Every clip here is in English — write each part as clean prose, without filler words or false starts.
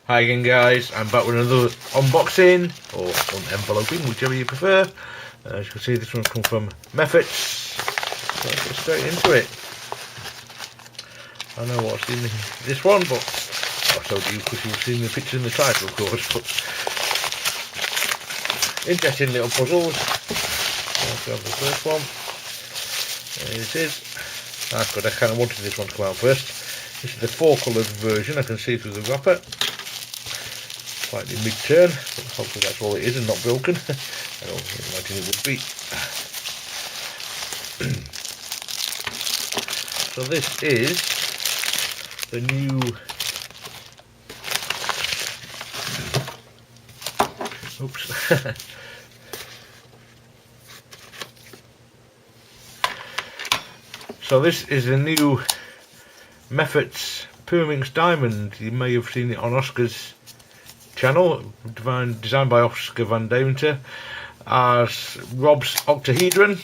Hi again guys, I'm back with another unboxing, or enveloping, whichever you prefer. As you can see, this one comes from Meffert. So let's get straight into it. I know what's in this one, but so do you, because you've seen the picture in the title of course. But interesting little puzzles. Let's grab the first one. There it is. That's good, I kind of wanted this one to come out first. This is the 4-coloured version, I can see through the wrapper. Slightly mid-turn, but hopefully that's all it is and not broken. I don't imagine it would be. So this is the new So this is the new Meffert's Pyraminx Diamond. You may have seen it on Oscar's channel, designed by Oscar van Deventer as Rob's Octahedron,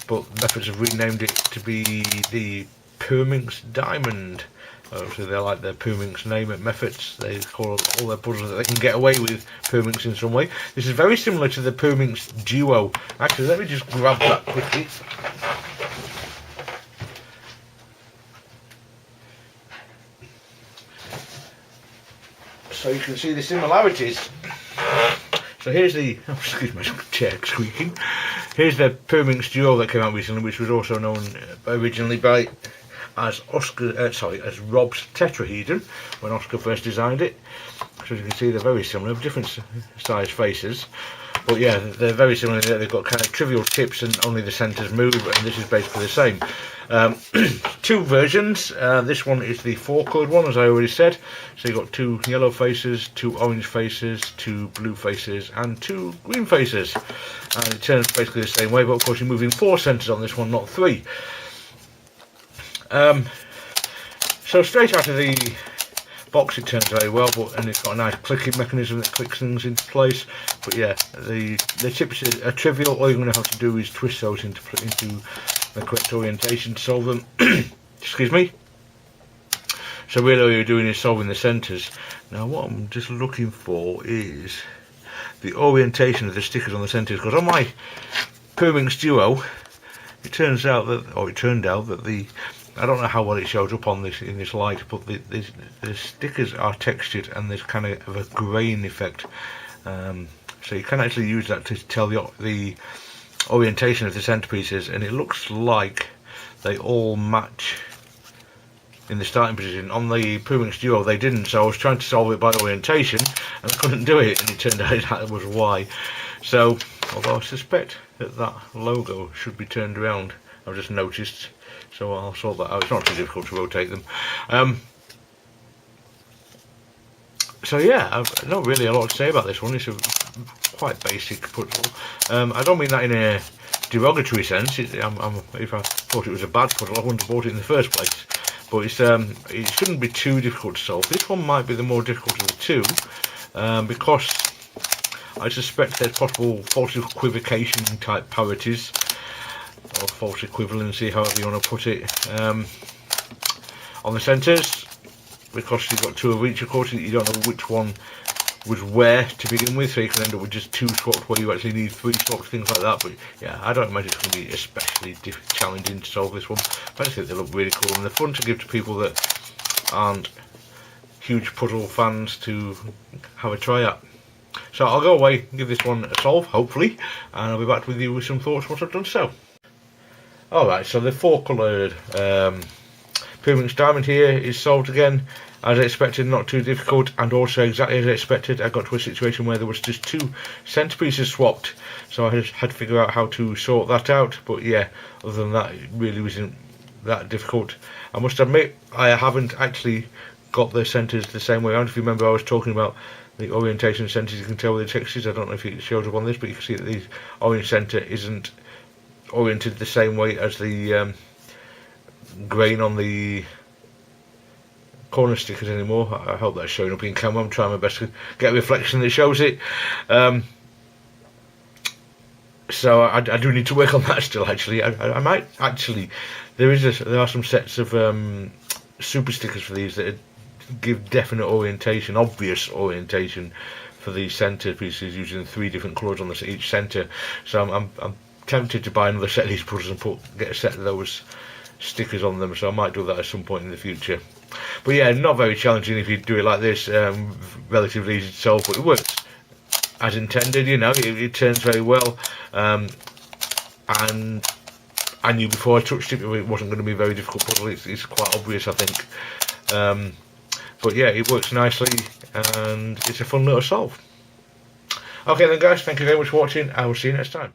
but Mefferts have renamed it to be the Pyraminx Diamond. So they like their Pyraminx name at Mefferts. They call all their puzzles that they can get away with Pyraminx in some way. This is very similar to the Pyraminx Duo. Actually, let me just grab that quickly. So you can see the similarities. So here's the, oh, excuse my chair squeaking. Here's the Pyraminx Duo that came out recently, which was also known originally by as as Rob's Tetrahedron when Oscar first designed it. So as you can see, they're very similar, different size faces. But yeah, they're very similar. They've got kind of trivial tips and only the centres move, and this is basically the same. Two versions. This one is the 4-coloured one, as I already said. So you've got 2 yellow faces, 2 orange faces, 2 blue faces, and 2 green faces. And it turns basically the same way, but of course you're moving 4 centres on this one, not 3. So straight out of the box it turns very well, and it's got a nice clicking mechanism that clicks things into place. But yeah, the tips are trivial. All you're going to have to do is twist those into the correct orientation to solve them. Excuse me. So really all you're doing is solving the centres. Now what I'm just looking for is the orientation of the stickers on the centres, because on my Pyraminx Duo it turned out that the, I don't know how well it shows up on this in this light, but the stickers are textured and there's kind of a grain effect. So you can actually use that to tell the orientation of the centerpieces, and it looks like they all match in the starting position. On the Pyraminx Duo they didn't, so I was trying to solve it by orientation and I couldn't do it, and it turned out that was why. So although I suspect that logo should be turned around, I've just noticed. So I'll sort that out. It's not too difficult to rotate them. So yeah, I've not really a lot to say about this one. It's a quite basic puzzle. I don't mean that in a derogatory sense. If I thought it was a bad puzzle, I wouldn't have bought it in the first place. But it shouldn't be too difficult to solve. This one might be the more difficult of the two, because I suspect there's possible false equivocation type parities, or false equivalency, however you want to put it, on the centres, because you've got 2 of each. Of course you don't know which one was where to begin with, so you can end up with just 2 swapped where you actually need 3 swapped, things like that. But yeah, I don't imagine it's going to be especially challenging to solve this one. But I just think they look really cool, and they're fun to give to people that aren't huge puzzle fans to have a try at. So I'll go away and give this one a solve, hopefully, and I'll be back with you with some thoughts once I've done so. Alright, so the 4-coloured Pyraminx Diamond here is solved again, as expected, not too difficult, and also exactly as expected. I got to a situation where there was just 2 centerpieces swapped, so I had to figure out how to sort that out. But yeah, other than that, it really wasn't that difficult. I must admit, I haven't actually got the centres the same way around. If you remember, I was talking about the orientation centres. You can tell with the textures. I don't know if it shows up on this, but you can see that the orange centre isn't oriented the same way as the grain on the corner stickers anymore. I hope that's showing up in camera. I'm trying my best to get a reflection that shows it. So I do need to work on that still. Actually, I might actually. There are some sets of super stickers for these that are give definite orientation, obvious orientation for these centre pieces using 3 different colours on each centre. So I'm tempted to buy another set of these puzzles and get a set of those stickers on them, so I might do that at some point in the future. But yeah, not very challenging if you do it like this, relatively easy to solve, but it works as intended, you know, it turns very well, and I knew before I touched it wasn't going to be a very difficult puzzle. It's quite obvious, I think, but yeah, it works nicely and it's a fun little solve. Okay then guys, thank you very much for watching. I will see you next time.